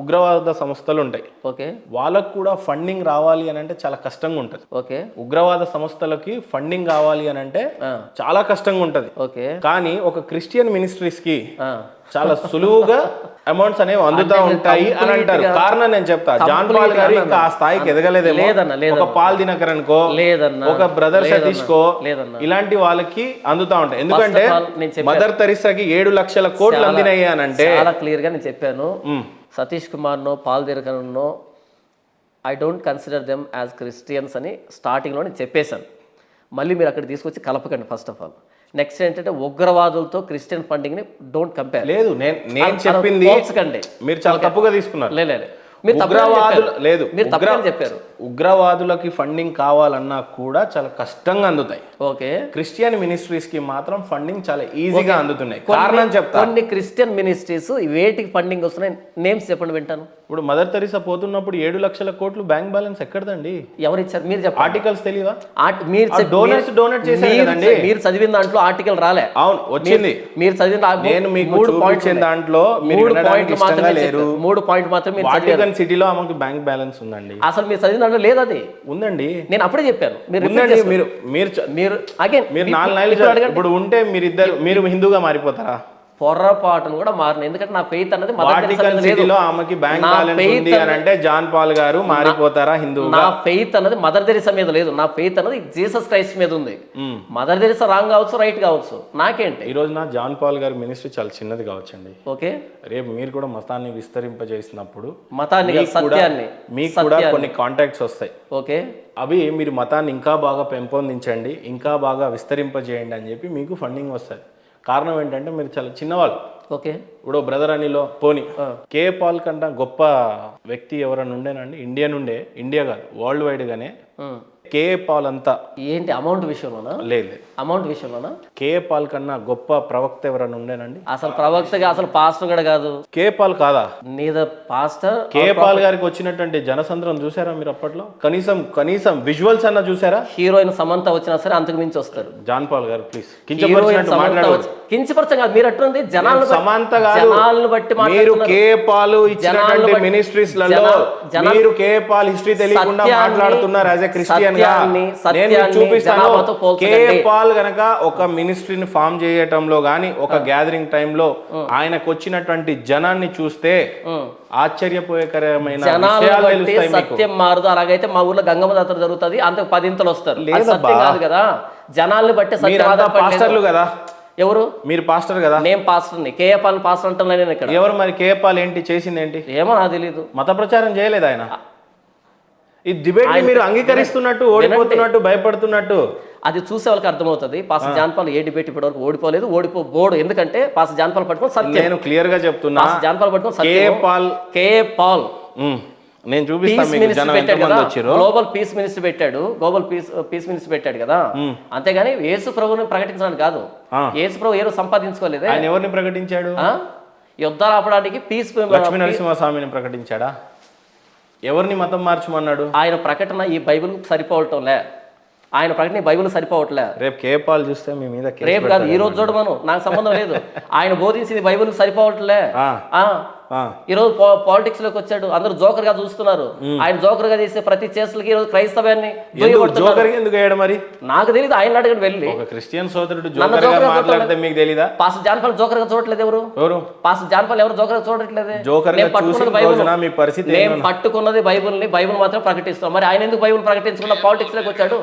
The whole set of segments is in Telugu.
ఉగ్రవాద సంస్థలు ఉంటాయి. ఓకే. వాళ్ళకు కూడా ఫండింగ్ రావాలి అని అంటే చాలా కష్టంగా ఉంటుంది. ఓకే. ఉగ్రవాద సంస్థలకి ఫండింగ్ కావాలి అని అంటే చాలా కష్టంగా ఉంటుంది. ఓకే. కానీ ఒక క్రిస్టియన్ మినిస్ట్రీస్ కి చాలా సులువుగా అమౌంట్స్ అనేవి అందుతా ఉంటాయి అని అంటారు. కారణం నేను చెప్తా, జాన్ పాల్ గారు ఇంకా ఆ స్థాయికి ఎదగలేదేమో. ఒక పాల్ దినకరన్ కో, ఒక బ్రదర్ సతీష్ కో, ఇలాంటి వాళ్ళకి అందుతా ఉంటాయి. ఎందుకంటే మదర్ తెరిసాకి 7 లక్షల కోట్లు అందినాయి అని అంటే చాలా క్లియర్ గా నేను చెప్పాను. Satish Kumar no, Paul Dinakaran no, I don't consider them as Christians అని స్టార్టింగ్లో నేను చెప్పేశాను. మళ్ళీ మీరు అక్కడ తీసుకొచ్చి కలపకండి. ఫస్ట్ ఆఫ్ ఆల్ నెక్స్ట్ ఏంటంటే ఉగ్రవాదులతో క్రిస్టియన్ ఫండింగ్ ని డోంట్ కంపేర్. లేదు, నేను చెప్పింది మీరు చాలా తప్పుగా తీసుకున్నారు. లేదు, మీరు తప్పుగా చెప్పారు. ఉగ్రవాదులకి ఫండింగ్ కావాలన్నా కూడా చాలా కష్టంగా అందుతాయి. ఓకే. క్రిస్టియన్ మినిస్ట్రీస్ కి మాత్రం ఫండింగ్ చాలా ఈజీగా అందుతున్నాయి. కారణం చెప్తా. కొన్ని క్రిస్టియన్ మినిస్ట్రీస్ వేటికి ఫండింగ్ వస్తున్నాయి నేమ్స్ చెప్పండి వింటాను. ఇప్పుడు మదర్ తెరిసా పోతున్నప్పుడు 7 లక్షల కోట్లు బ్యాంక్ బ్యాలెన్స్ ఎక్కడదండి? ఎవరు ఇచ్చారు మీరు చెప్పండి. ఆర్టికల్స్ తెలియవా? డోనేట్ చేశారు కదండి. మీరు చదివిన దాంట్లో ఆర్టికల్ రాలే. అవును, వచ్చింది. మీరు చదివిన నేను మీకు చూపించిన దాంట్లో 3 పాయింట్ మాత్రమే వాటికన్ సిటీలో ఆమెకు బ్యాంక్ బ్యాలెన్స్ ఉందండి. అసలు మీరు చదివిన దాంట్లో లేదు. అది ఉందండి. నేను అప్పుడే చెప్పాను. మీరు 4 నెలలు ఇప్పుడు ఉంటే మీరు హిందూగా మారిపోతారా? పొర్రపాటును కూడా మారిన. ఎందుకంటే నా ఫెయిత్ అన్నది ఆమెకి బ్యాంక్ బ్యాలెన్స్ ఉంది అని అంటే జాన్ పాల్ గారు మారిపోతారా హిందూ? నా ఫెయిత్ అన్నది మదర్ తెరిసా మీద లేదు. నా ఫెయిత్ అన్నది జీసస్ క్రైస్ట్ మీద ఉంది. మదర్ తెరిసా రాంగ్ కావచ్చు, రైట్ కావచ్చు, నాకేంటి? ఈ రోజు నా జాన్ పాల్ గారి మినిస్ట్రీ చాలా చిన్నది కావచ్చండి. ఓకే. రేపు మీరు కూడా మతాన్ని విస్తరింపజేసినప్పుడు మతాన్ని సత్యాన్ని మీకు కూడా కొన్ని కాంటాక్ట్స్ వస్తాయి. ఓకే. అవి మీరు మతాన్ని ఇంకా బాగా పెంపొందించండి, ఇంకా బాగా విస్తరింపజేయండి అని చెప్పి మీకు ఫండింగ్ వస్తుంది. కారణం ఏంటంటే మీరు చాలా చిన్నవాళ్ళు. ఓకే. ఇప్పుడు బ్రదర్ అనిలో పోనీ కే పాల్ కంటే గొప్ప వ్యక్తి ఎవరైనా ఉండేనండి ఇండియా కాదు వరల్డ్ వైడ్ గానే కే పాల్ అంతా ఏంటి అమౌంట్ విషయంలోనా? లేదు, అమౌంట్ విషయంలోనా? కే పాల్ కన్నా గొప్ప ప్రవక్త ఎవరైనా ఉండేనండి? అసలు ప్రవక్తగా అసలు పాస్టర్ కూడా కాదు. కే పాల్ కాదా? నీద పాస్టర్. కే పాల్ గారికి వచ్చినటువంటి జనసంద్రం చూసారా మీరు అప్పట్లో? కనీసం విజువల్స్ అన్న చూసారా? హీరోయిన్ సమంత వచ్చినా సరే అంతకు మించి వస్తారు. జాన్ పాల్ గారు ప్లీజ్ కించపరచం కాదు. మీరు అట్లుంది జనాలను సమంత జనాలను బట్టి మీరు కే పాల్ ఇచ్చినటువంటి మినిస్ట్రీస్ లలో మీరు కే పాల్ హిస్టరీ తెలియకుండా మాట్లాడుతున్నారు as a Christian. K Paul గనక ఒక మినిస్ట్రీని ఫామ్ చేయటంలో గానీ ఒక గ్యాదరింగ్ టైంలో ఆయనకు వచ్చినటువంటి జనాన్ని చూస్తే ఆశ్చర్యపోయేకరమైన సత్యం మారుదు. అలాగైతే మా ఊర్లో గంగమ్మ జాతర జరుగుతుంది, అంతకు 10 ఇంతలు వస్తారు. కాదు కదా, జనాల్ని బట్టి పాస్టర్లు కదా. ఎవరు? మీరు పాస్టర్ కదా. నేను పాస్టర్ని. కేఏ పాల్ పాస్టర్ అంటున్నా నేను ఇక్కడ. ఎవరు మరి కేఏ పాల్ ఏంటి చేసింది ఏంటి? ఏమో నాకు తెలీదు. మత ప్రచారం చేయలేదు ఆయన. ఈ డిబేట్ మీరు అంగీకరిస్తున్నట్టు, ఓడిపోతున్నట్టు, భయపడుతున్నట్టు అది చూసే వాళ్ళకి అర్థమవుతుంది. పాస్టర్ జాన్ పాల్ ఏ డిబేట్ ఇప్పటివరకు ఓడిపోలేదు, ఓడిపోబోడు. ఎందుకంటే పాస్టర్ జాన్ పాల్ పట్టుకొని సత్యం. నేను క్లియర్ గా చెప్తున్నా. జాన్ పాల్ పట్టుకొని కేఏ పాల్ నేను చూపిస్తాను. గ్లోబల్ పీస్ మినిస్టర్ పెట్టాడు. పీస్ మినిస్టర్ పెట్టాడు కదా. అంతేగాని యేసు ప్రభుని ప్రకటించడానికి కాదు. యేసు ప్రభు ఏదో సంపాదించుకోలేదు. ఆయన ఎవరిని ప్రకటించాడు? యుద్ధాలు ఆపడానికి లక్ష్మీ నరసింహస్వామిని ప్రకటించాడా? ఎవరిని మతం మార్చమన్నాడు? ఆయన ప్రకటన ఈ బైబిల్ సరిపోవటంలే. ఆయన ప్రకటన బైబిల్ సరిపోవట్లే. రేపు కే పాల్ చూస్తే మీ మీద రేపు కాదు, ఈ రోజు చూడమను, నాకు సంబంధం లేదు. ఆయన బోధించింది బైబిల్ సరిపోవట్లే. ఈ రోజు పాలిటిక్స్ లోకి వచ్చాడు, అందరూ జోకర్ గా చూస్తున్నారు. ఆయన జోకర్ గా చేసే ప్రతి చేస్తులకి ఈ రోజు క్రైస్తవాన్ని మరి నాకు తెలియదు. ఆయన అడగండి వెళ్ళి. క్రిస్టియన్ సోదరుడు జోకర్ గా మాట్లాడితే మీకు తెలీదా? పాస్టర్ జాన్ పాల్ జోకర్ గా చూడట్లేదు. ఎవరు పాస్టర్ జాన్ పాల్ ఎవరు జోకర్ గా చూడట్లేదు. నేను పట్టుకున్నది బైబిల్ని, బైబిల్ మాత్రం ప్రకటిస్తాం. మరి ఆయన ఎందుకు బైబిల్ ప్రకటించకుండా పాలిటిక్స్ లోకి వచ్చాడు?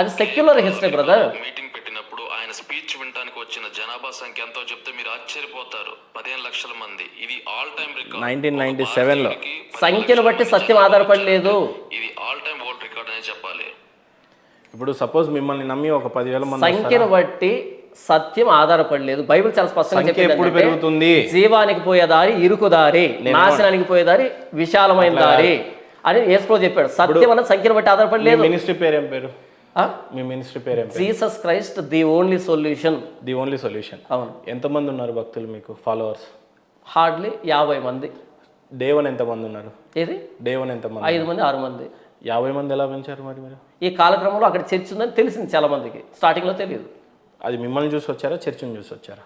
అది సెక్యులర్ హిస్టరీ బ్రదర్. మీటింగ్ పెట్టినప్పుడు ఆయన స్పీచ్ వినడానికి వచ్చిన జనాభా సంఖ్య ఎంతో చెప్తే మీరు ఆశ్చర్యపోతారు. 15 లక్షల మంది. ఇది ఆల్ టైమ్ రికార్డ్. 1997 లో సంఖ్యను బట్టి సత్యం ఆధారపడలేదు. ఇది ఆల్ టైమ్ వరల్డ్ రికార్డ్ అని చెప్పాలి. ఇప్పుడు సపోజ్ మిమ్మల్ని నమ్మి ఒక 10,000 మంది సంఖ్యను బట్టి సత్యం ఆధారపడలేదు. బైబిల్ చాలా స్పష్టంగా ఎప్పుడు పెరుగుతుంది? జీవానికి పోయే దారి ఇరుకు దారి, నాశనానికి పోయే దారి విశాలమైన దారి అని యేసు చెప్పాడు. సత్యం అన్నది సంఖ్యను బట్టి ఆధారపడలేదు. మినిస్ట్రీ పేరు ఏం పేరు? మీ మినిస్ట్రీ పేరు ఏం? Jesus Christ the only solution. అవును. ఎంతమంది ఉన్నారు భక్తులు మీకు ఫాలోవర్స్? హార్డ్లీ 50 మంది. డేవన్ ఎంతమంది ఉన్నారు? ఏది డేవన్ ఎంతమంది? 5 మంది 6 మంది. 50 మంది ఎలా పెంచారు మరి మీరు? ఈ కాలక్రమంలో అక్కడ చర్చ్ ఉందని తెలిసింది చాలా మందికి. స్టార్టింగ్ లో తెలియదు. అది మిమ్మల్ని చూసి వచ్చారా, చర్చిని చూసి వచ్చారా?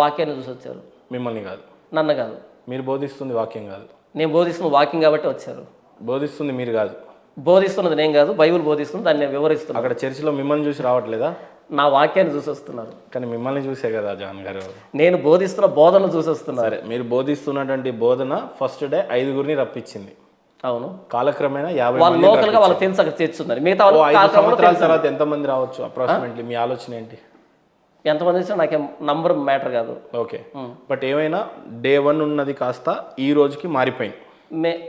వాక్యాన్ని చూసి వచ్చారు. మిమ్మల్ని కాదు. నన్ను కాదు, మీరు బోధిస్తుంది వాక్యం కాదు, నేను బోధిస్తున్న వాకింగ్ కాబట్టి వచ్చారు. బోధిస్తుంది మీరు కాదు, బోధిస్తున్నది నేను కాదు, బైబిల్ బోధిస్తుంది, దాన్ని నేను వివరిస్తున్నాను. అక్కడ చర్చిలో మిమ్మల్ని చూసి రావట్లేదా? నా వాక్యాన్ని చూసి వస్తున్నారు. కానీ మిమ్మల్ని చూసే కదా జాన్ గారు. నేను బోధిస్తున్న బోధనను చూసి వస్తున్నారు. సరే, మీరు బోధిస్తున్నటువంటి బోధన ఫస్ట్ డే 5గురిని రప్పించింది. అవును, కాలక్రమేణా 50 వాళ్ళు మందిని లోకల్గా వాళ్ళకి తెలుసు అక్కడ చేర్చున్నారు. మిగతా వాళ్ళు 5 కాలక్రమంలో సంవత్సరాల తెలుసు. తర్వాత ఎంతమంది రావచ్చు అప్రాక్సిమేట్లీ? మీ ఆలోచన ఏంటి? ఎంతమంది వచ్చినా నాకేం నంబర్ మ్యాటర్ కాదు. ఓకే, బట్ ఏమైనా డే 1 ఉన్నది కాస్త ఈ రోజుకి మారిపోయింది.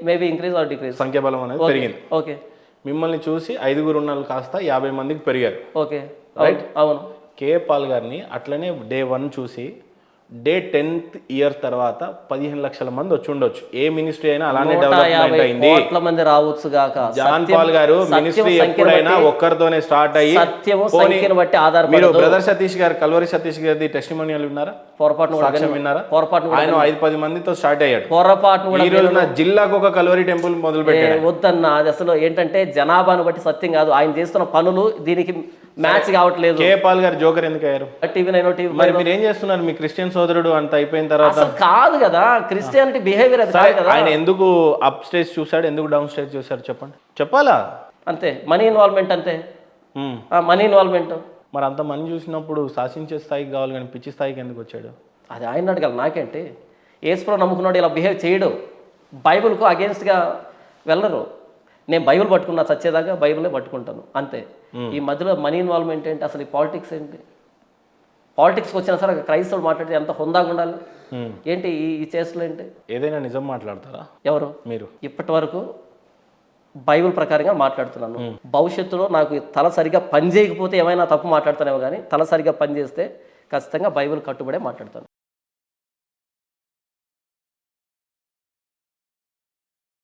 మేబీ ఇంక్రీజ్ ఆర్ డిక్రీజ్, సంఖ్యాబలం అనేది పెరిగింది. ఓకే, మిమ్మల్ని చూసి 5గురు ఉన్న వాళ్ళు కాస్త 50 మందికి పెరిగారు. ఓకే, రైట్, అవును. కేఏ పాల్ గారిని అట్లనే డే 1 చూసి డే 10th ఇయర్ తర్వాత 15 లక్షల మంది వచ్చి ఉండొచ్చు. ఏ మినిస్ట్రీ అయినా అలానే డెవలప్మెంట్ అయింది. 150 కోట్ల మంది రావచ్చు గాక. జాన్ పాల్ గారు మినిస్ట్రీ ఎప్పుడైనా ఒక్కరితోనే స్టార్ట్ అయ్యి, సత్యము సంఖ్యను బట్టి మీరు ఆధారపడదు. బ్రదర్ సతీష్ గారు, కల్వరి సతీష్ గారి టెస్టిమోనియల్ విన్నారా? పొరపాటును కూడా సాక్ష్యం విన్నారా? పొరపాటును ఆయన 5-10 మందితో స్టార్ట్ అయ్యాడు. పొరపాటును కూడా ఈ రోజున జిల్లాకు ఒక కల్వరి టెంపుల్ మొదలు పెట్టాడు. వద్దన్న, అది అసలు ఏంటంటే జనాభాను బట్టి సత్యం కాదు. ఆయన చేస్తున్న పనులు దీనికి మ్యాచ్ కావట్లేదు. కేఏ పాల్ గారు జోకర్ ఎందుకు అయ్యారు? టీవీ 9 మరి మీరు ఏం చేస్తున్నారు? మీ క్రిస్టియన్ సోదరుడు అంత అయిపోయిన తర్వాత అసలు కాదు కదా, క్రిస్టియానిటీ బిహేవియర్ అది కాదు కదా. ఆయన ఎందుకు అప్ స్టేజ్ చూసాడు, ఎందుకు డౌన్ స్టేజ్ చూసాడు చెప్పండి, చెప్పాలా? అంతే, మనీ ఇన్వాల్వ్మెంట్ అంతే, ఉమ్. Money involvement. మరి అంత మనీ చూసినప్పుడు శాసించే స్థాయికి కావాలి కానీ పిచ్చి స్థాయికి ఎందుకు వచ్చాడు? అది ఆయన అడగాలి, నాకేంటి? యేసుప్రభు నమ్ముకున్నాడు ఇలా బిహేవ్ చేయడు. బైబిల్కు అగేన్స్ట్గా వెళ్ళరు. నేను బైబిల్ పట్టుకున్నా, చచ్చేదాకా బైబిల్నే పట్టుకుంటాను అంతే. ఈ మధ్యలో మనీ ఇన్వాల్వ్మెంట్ ఏంటి? అసలు ఈ పాలిటిక్స్ ఏంటి? పాలిటిక్స్కి వచ్చినా సరే క్రైస్తవుడు మాట్లాడితే ఎంత హుందాగా ఉండాలి. ఏంటి ఈ చేష్టలు ఏంటి? ఏదైనా నిజం మాట్లాడతారా ఎవరు? మీరు. ఇప్పటి వరకు బైబిల్ ప్రకారంగా మాట్లాడుతున్నాను. భవిష్యత్తులో నాకు తల సరిగా పని చేయకపోతే ఏమైనా తప్పు మాట్లాడతానేమో, కానీ తల సరిగా పని చేస్తే ఖచ్చితంగా బైబిల్ కట్టుబడే మాట్లాడతాను.